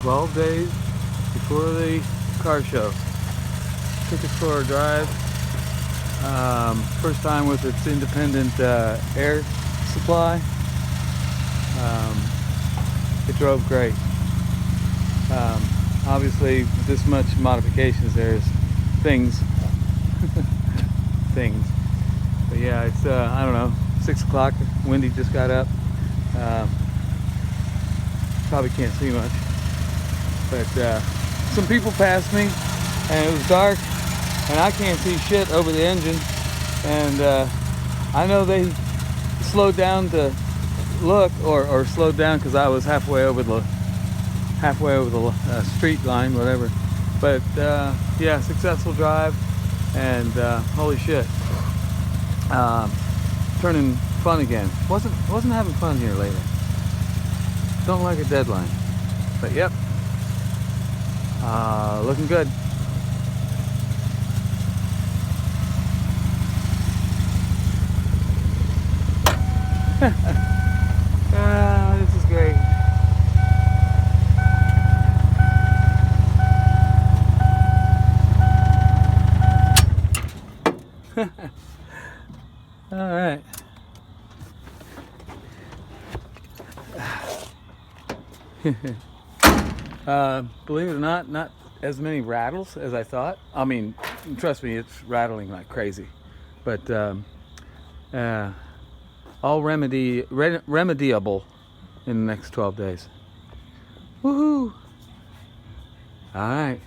12 days before the car show. Took it for a drive. First time with its independent air supply. It drove great. Obviously, with this much modifications, there's things. Things. But yeah, it's, I don't know, 6 o'clock. Wendy just got up. Probably can't see much. But some people passed me, and it was dark, and I can't see shit over the engine. And I know they slowed down to look, or slowed down because I was halfway over the street line, whatever. But yeah, successful drive, and holy shit, turning fun again. Wasn't having fun here lately. Don't like a deadline, but yep, looking good. This is great. All right. Believe it or not as many rattles as I thought. I mean, trust me, it's rattling like crazy, but all remediable in the next 12 days. Woohoo! All right.